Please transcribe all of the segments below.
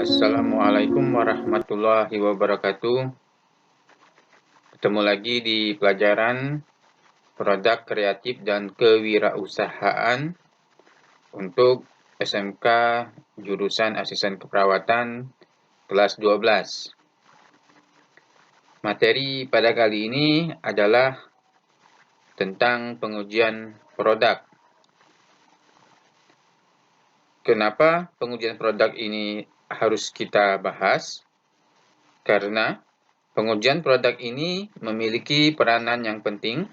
Assalamualaikum warahmatullahi wabarakatuh. Ketemu lagi di pelajaran produk kreatif dan kewirausahaan untuk SMK jurusan asisten keperawatan kelas 12. Materi pada kali ini adalah tentang pengujian produk. Kenapa pengujian produk ini harus kita bahas? Karena pengujian produk ini memiliki peranan yang penting,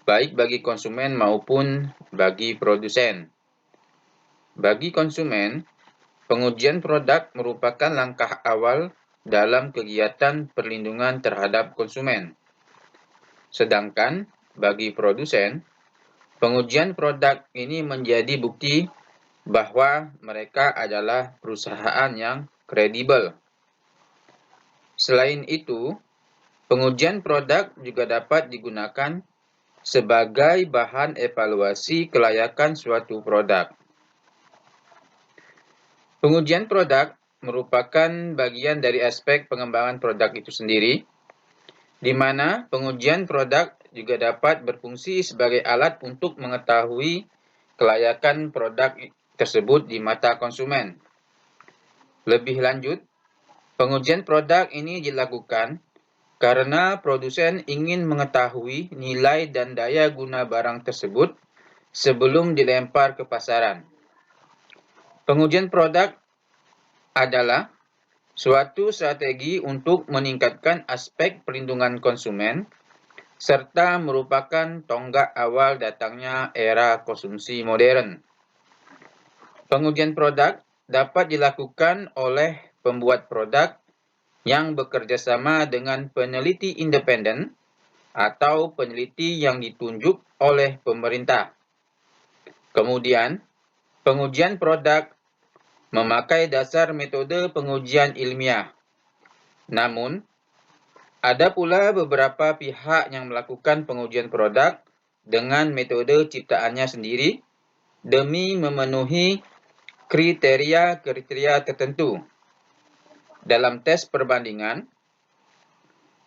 baik bagi konsumen maupun bagi produsen. Bagi konsumen, pengujian produk merupakan langkah awal dalam kegiatan perlindungan terhadap konsumen. Sedangkan bagi produsen, pengujian produk ini menjadi bukti bahwa mereka adalah perusahaan yang kredibel. Selain itu, pengujian produk juga dapat digunakan sebagai bahan evaluasi kelayakan suatu produk. Pengujian produk merupakan bagian dari aspek pengembangan produk itu sendiri, di mana pengujian produk juga dapat berfungsi sebagai alat untuk mengetahui kelayakan produk tersebut di mata konsumen. Lebih lanjut, pengujian produk ini dilakukan karena produsen ingin mengetahui nilai dan daya guna barang tersebut sebelum dilempar ke pasaran. Pengujian produk adalah suatu strategi untuk meningkatkan aspek perlindungan konsumen serta merupakan tonggak awal datangnya era konsumsi modern. Pengujian produk dapat dilakukan oleh pembuat produk yang bekerja sama dengan peneliti independen atau peneliti yang ditunjuk oleh pemerintah. Kemudian, pengujian produk memakai dasar metode pengujian ilmiah. Namun, ada pula beberapa pihak yang melakukan pengujian produk dengan metode ciptaannya sendiri demi memenuhi kriteria tertentu. Dalam tes perbandingan,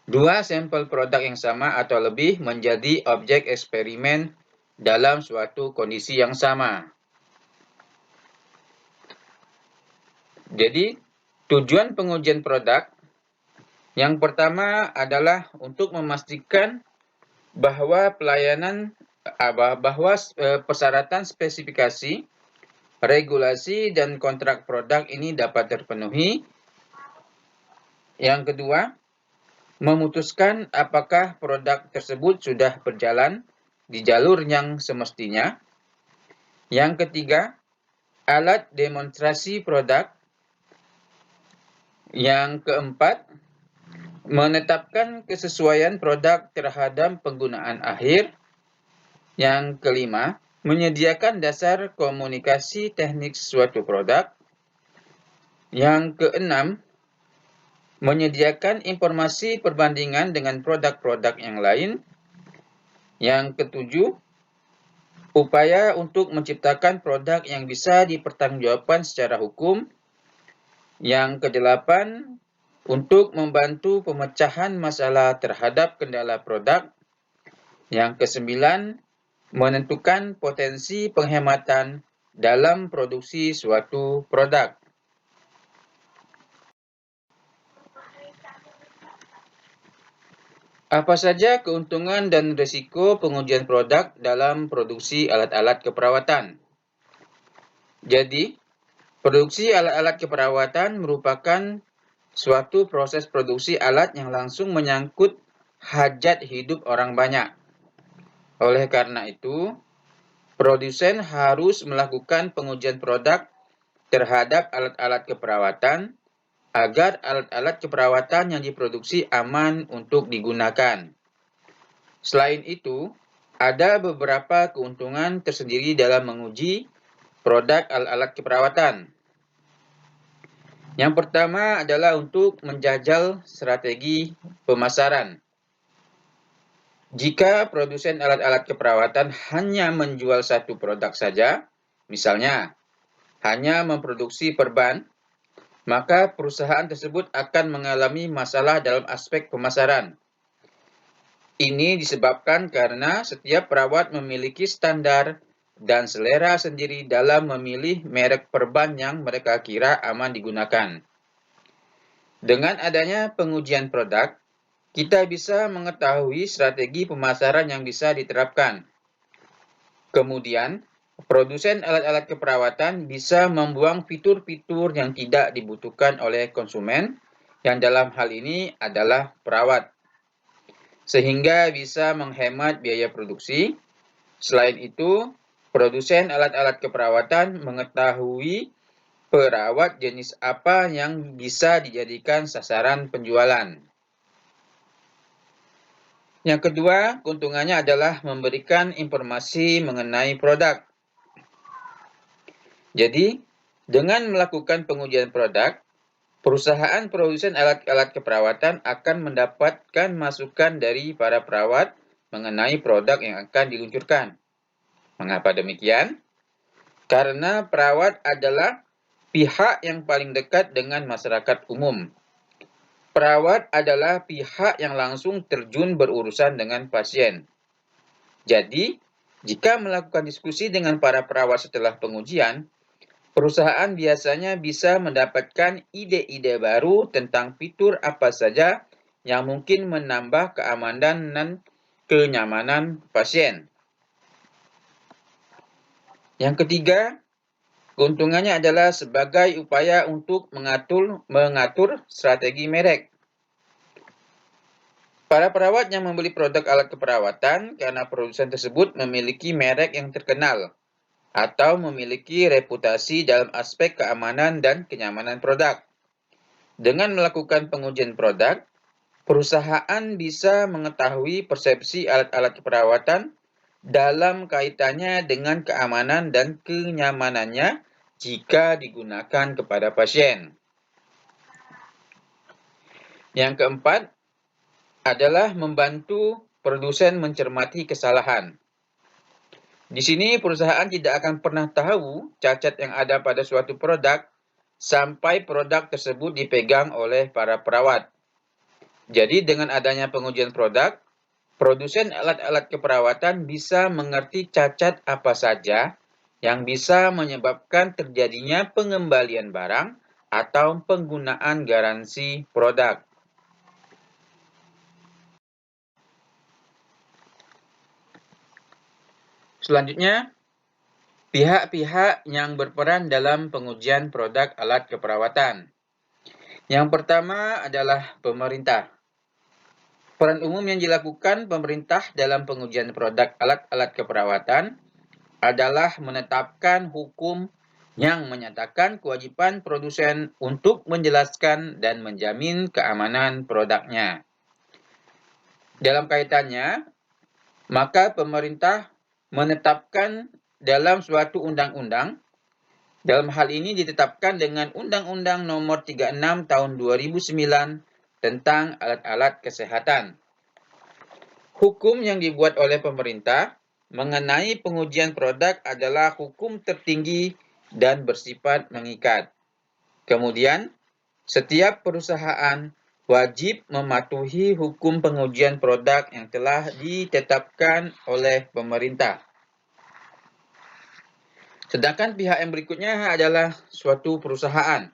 dua sampel produk yang sama atau lebih menjadi objek eksperimen dalam suatu kondisi yang sama. Jadi, tujuan pengujian produk yang pertama adalah untuk memastikan bahwa persyaratan spesifikasi, regulasi, dan kontrak produk ini dapat terpenuhi. Yang kedua, memutuskan apakah produk tersebut sudah berjalan di jalur yang semestinya. Yang ketiga, alat demonstrasi produk. Yang keempat, menetapkan kesesuaian produk terhadap penggunaan akhir. Yang kelima, menyediakan dasar komunikasi teknik suatu produk. Yang keenam, menyediakan informasi perbandingan dengan produk-produk yang lain. Yang ketujuh, upaya untuk menciptakan produk yang bisa dipertanggungjawabkan secara hukum. Yang kedelapan, untuk membantu pemecahan masalah terhadap kendala produk. Yang kesembilan, menentukan potensi penghematan dalam produksi suatu produk. Apa saja keuntungan dan risiko pengujian produk dalam produksi alat-alat keperawatan? Jadi, produksi alat-alat keperawatan merupakan suatu proses produksi alat yang langsung menyangkut hajat hidup orang banyak. Oleh karena itu, produsen harus melakukan pengujian produk terhadap alat-alat keperawatan agar alat-alat keperawatan yang diproduksi aman untuk digunakan. Selain itu, ada beberapa keuntungan tersendiri dalam menguji produk alat-alat keperawatan. Yang pertama adalah untuk menjajal strategi pemasaran. Jika produsen alat-alat keperawatan hanya menjual satu produk saja, misalnya hanya memproduksi perban, maka perusahaan tersebut akan mengalami masalah dalam aspek pemasaran. Ini disebabkan karena setiap perawat memiliki standar dan selera sendiri dalam memilih merek perban yang mereka kira aman digunakan. Dengan adanya pengujian produk, kita bisa mengetahui strategi pemasaran yang bisa diterapkan. Kemudian, produsen alat-alat keperawatan bisa membuang fitur-fitur yang tidak dibutuhkan oleh konsumen, yang dalam hal ini adalah perawat, sehingga bisa menghemat biaya produksi. Selain itu, produsen alat-alat keperawatan mengetahui perawat jenis apa yang bisa dijadikan sasaran penjualan. Yang kedua, keuntungannya adalah memberikan informasi mengenai produk. Jadi, dengan melakukan pengujian produk, perusahaan produsen alat-alat keperawatan akan mendapatkan masukan dari para perawat mengenai produk yang akan diluncurkan. Mengapa demikian? Karena perawat adalah pihak yang paling dekat dengan masyarakat umum. Perawat adalah pihak yang langsung terjun berurusan dengan pasien. Jadi, jika melakukan diskusi dengan para perawat setelah pengujian, perusahaan biasanya bisa mendapatkan ide-ide baru tentang fitur apa saja yang mungkin menambah keamanan dan kenyamanan pasien. Yang ketiga, keuntungannya adalah sebagai upaya untuk mengatur strategi merek. Para perawat yang membeli produk alat keperawatan karena produsen tersebut memiliki merek yang terkenal atau memiliki reputasi dalam aspek keamanan dan kenyamanan produk. Dengan melakukan pengujian produk, perusahaan bisa mengetahui persepsi alat-alat keperawatan dalam kaitannya dengan keamanan dan kenyamanannya jika digunakan kepada pasien. Yang keempat adalah membantu produsen mencermati kesalahan. Di sini perusahaan tidak akan pernah tahu cacat yang ada pada suatu produk sampai produk tersebut dipegang oleh para perawat. Jadi dengan adanya pengujian produk, produsen alat-alat keperawatan bisa mengerti cacat apa saja yang bisa menyebabkan terjadinya pengembalian barang atau penggunaan garansi produk. Selanjutnya, pihak-pihak yang berperan dalam pengujian produk alat keperawatan. Yang pertama adalah pemerintah. Peran umum yang dilakukan pemerintah dalam pengujian produk alat-alat keperawatan adalah menetapkan hukum yang menyatakan kewajiban produsen untuk menjelaskan dan menjamin keamanan produknya. Dalam kaitannya, maka pemerintah menetapkan dalam suatu undang-undang. Dalam hal ini ditetapkan dengan Undang-Undang Nomor 36 Tahun 2009 tentang alat-alat kesehatan. Hukum yang dibuat oleh pemerintah mengenai pengujian produk adalah hukum tertinggi dan bersifat mengikat. Kemudian, setiap perusahaan wajib mematuhi hukum pengujian produk yang telah ditetapkan oleh pemerintah. Sedangkan pihak yang berikutnya adalah suatu perusahaan.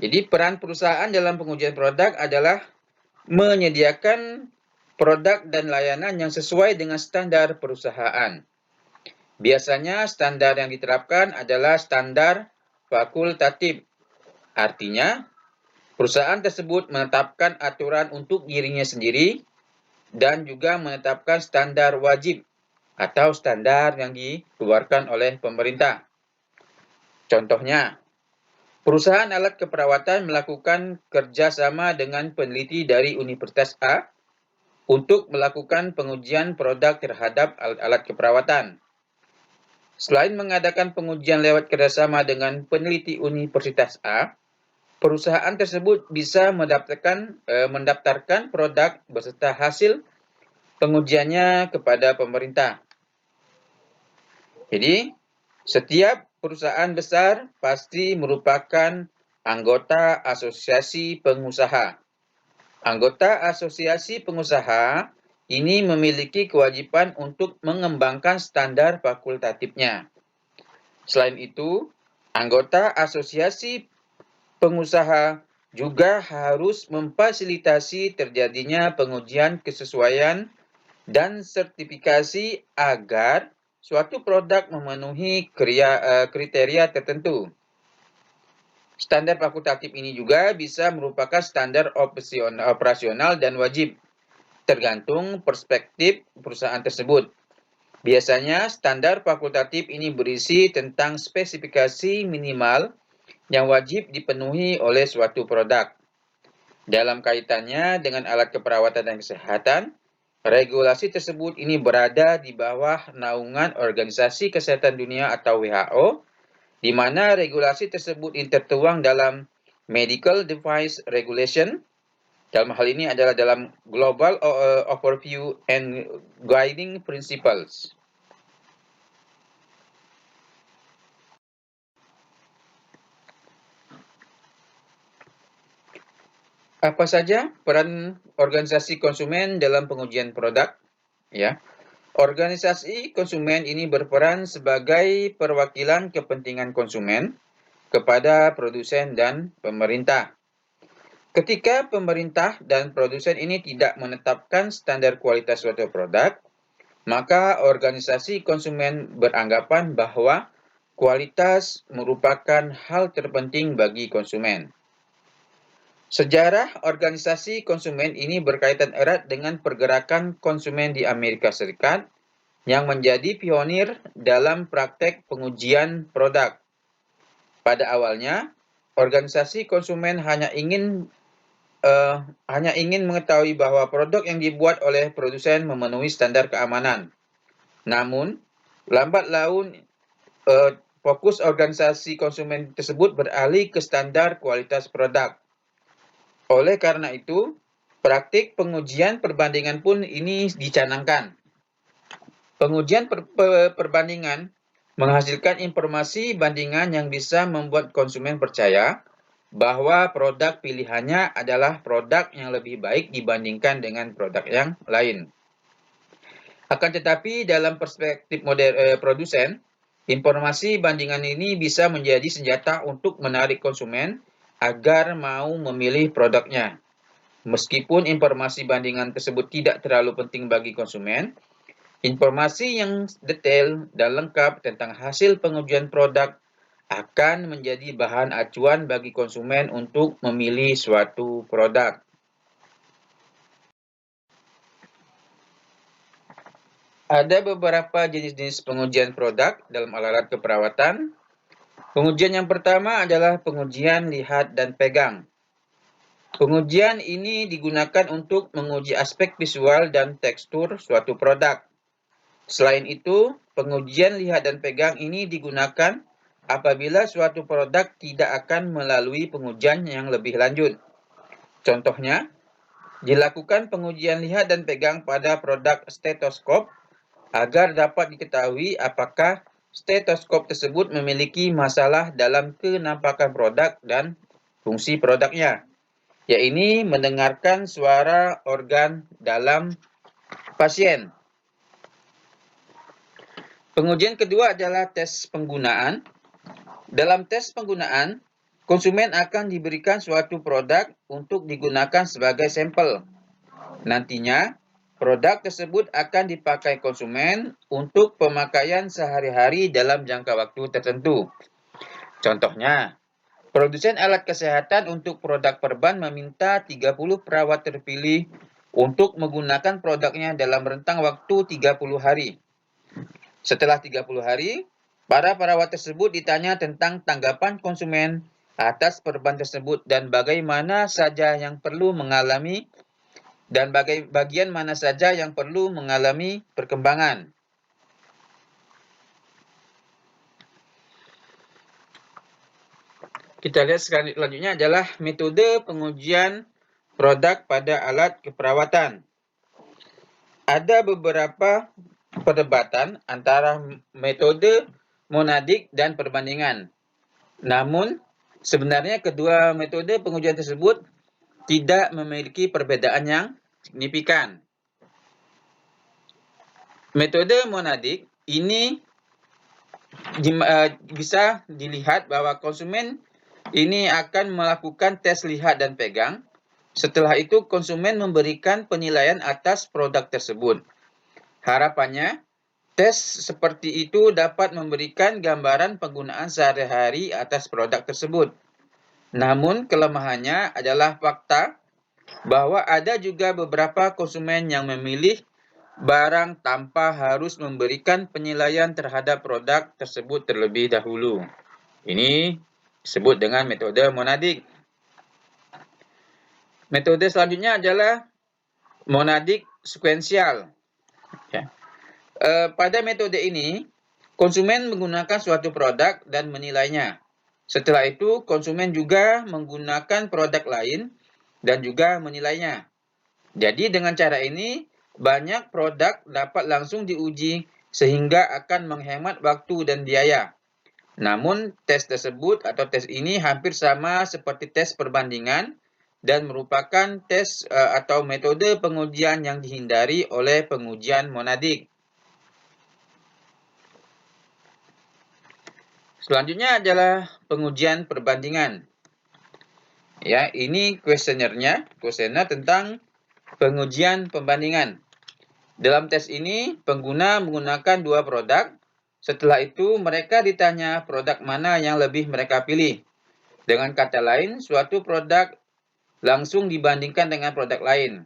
Jadi peran perusahaan dalam pengujian produk adalah menyediakan produk dan layanan yang sesuai dengan standar perusahaan. Biasanya standar yang diterapkan adalah standar fakultatif. Artinya, perusahaan tersebut menetapkan aturan untuk dirinya sendiri dan juga menetapkan standar wajib atau standar yang dikeluarkan oleh pemerintah. Contohnya, perusahaan alat keperawatan melakukan kerjasama dengan peneliti dari Universitas A untuk melakukan pengujian produk terhadap alat-alat keperawatan. Selain mengadakan pengujian lewat kerjasama dengan peneliti Universitas A, perusahaan tersebut bisa mendaftarkan produk beserta hasil pengujiannya kepada pemerintah. Jadi, setiap perusahaan besar pasti merupakan anggota asosiasi pengusaha. Anggota asosiasi pengusaha ini memiliki kewajiban untuk mengembangkan standar fakultatifnya. Selain itu, anggota asosiasi pengusaha juga harus memfasilitasi terjadinya pengujian kesesuaian dan sertifikasi agar suatu produk memenuhi kriteria tertentu. Standar fakultatif ini juga bisa merupakan standar operasional dan wajib, tergantung perspektif perusahaan tersebut. Biasanya, standar fakultatif ini berisi tentang spesifikasi minimal yang wajib dipenuhi oleh suatu produk. Dalam kaitannya dengan alat keperawatan dan kesehatan, regulasi tersebut ini berada di bawah naungan Organisasi Kesehatan Dunia atau WHO, di mana regulasi tersebut tertuang dalam Medical Device Regulation. Dalam hal ini adalah dalam Global Overview and Guiding Principles. Apa saja peran organisasi konsumen dalam pengujian produk? Ya, organisasi konsumen ini berperan sebagai perwakilan kepentingan konsumen kepada produsen dan pemerintah. Ketika pemerintah dan produsen ini tidak menetapkan standar kualitas suatu produk, maka organisasi konsumen beranggapan bahwa kualitas merupakan hal terpenting bagi konsumen. Sejarah organisasi konsumen ini berkaitan erat dengan pergerakan konsumen di Amerika Serikat yang menjadi pionir dalam praktek pengujian produk. Pada awalnya, organisasi konsumen hanya ingin mengetahui bahwa produk yang dibuat oleh produsen memenuhi standar keamanan. Namun, lambat laun fokus organisasi konsumen tersebut beralih ke standar kualitas produk. Oleh karena itu, praktik pengujian perbandingan pun ini dicanangkan. Pengujian perbandingan menghasilkan informasi bandingan yang bisa membuat konsumen percaya bahwa produk pilihannya adalah produk yang lebih baik dibandingkan dengan produk yang lain. Akan tetapi, dalam perspektif produsen, informasi bandingan ini bisa menjadi senjata untuk menarik konsumen agar mau memilih produknya. Meskipun informasi bandingan tersebut tidak terlalu penting bagi konsumen, informasi yang detail dan lengkap tentang hasil pengujian produk akan menjadi bahan acuan bagi konsumen untuk memilih suatu produk. Ada beberapa jenis-jenis pengujian produk dalam alat keperawatan. Pengujian yang pertama adalah pengujian lihat dan pegang. Pengujian ini digunakan untuk menguji aspek visual dan tekstur suatu produk. Selain itu, pengujian lihat dan pegang ini digunakan apabila suatu produk tidak akan melalui pengujian yang lebih lanjut. Contohnya, dilakukan pengujian lihat dan pegang pada produk stetoskop agar dapat diketahui apakah stetoskop tersebut memiliki masalah dalam kenampakan produk dan fungsi produknya, yaitu mendengarkan suara organ dalam pasien. Pengujian kedua adalah tes penggunaan. Dalam tes penggunaan, konsumen akan diberikan suatu produk untuk digunakan sebagai sampel. Nantinya, produk tersebut akan dipakai konsumen untuk pemakaian sehari-hari dalam jangka waktu tertentu. Contohnya, produsen alat kesehatan untuk produk perban meminta 30 perawat terpilih untuk menggunakan produknya dalam rentang waktu 30 hari. Setelah 30 hari, para perawat tersebut ditanya tentang tanggapan konsumen atas perban tersebut dan bagaimana saja yang perlu mengalami bagian mana saja yang perlu mengalami perkembangan. Kita lihat selanjutnya adalah metode pengujian produk pada alat keperawatan. Ada beberapa perdebatan antara metode monadik dan perbandingan. Namun, Sebenarnya kedua metode pengujian tersebut tidak memiliki perbedaan yang signifikan. Metode monadik ini bisa dilihat bahwa konsumen ini akan melakukan tes lihat dan pegang. Setelah itu konsumen memberikan penilaian atas produk tersebut. Harapannya, tes seperti itu dapat memberikan gambaran penggunaan sehari-hari atas produk tersebut. Namun kelemahannya adalah fakta bahwa ada juga beberapa konsumen yang memilih barang tanpa harus memberikan penilaian terhadap produk tersebut terlebih dahulu. Ini disebut dengan metode monadik. Metode selanjutnya adalah monadik sekuensial. Pada metode ini, konsumen menggunakan suatu produk dan menilainya. Setelah itu, konsumen juga menggunakan produk lain dan juga menilainya. Jadi dengan cara ini, banyak produk dapat langsung diuji sehingga akan menghemat waktu dan biaya. Namun, tes tersebut atau tes ini hampir sama seperti tes perbandingan dan merupakan tes atau metode pengujian yang dihindari oleh pengujian monadik. Selanjutnya adalah pengujian perbandingan. Ya, ini kuesioner tentang pengujian pembandingan. Dalam tes ini, pengguna menggunakan dua produk. Setelah itu, mereka ditanya produk mana yang lebih mereka pilih. Dengan kata lain, suatu produk langsung dibandingkan dengan produk lain.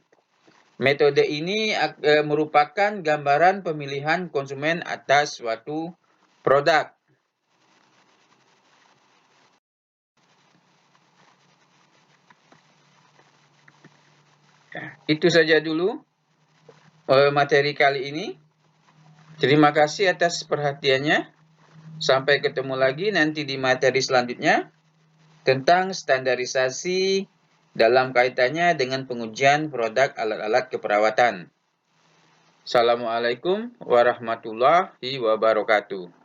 Metode ini merupakan gambaran pemilihan konsumen atas suatu produk. Itu saja dulu materi kali ini. Terima kasih atas perhatiannya. Sampai ketemu lagi nanti di materi selanjutnya tentang standarisasi dalam kaitannya dengan pengujian produk alat-alat keperawatan. Assalamualaikum warahmatullahi wabarakatuh.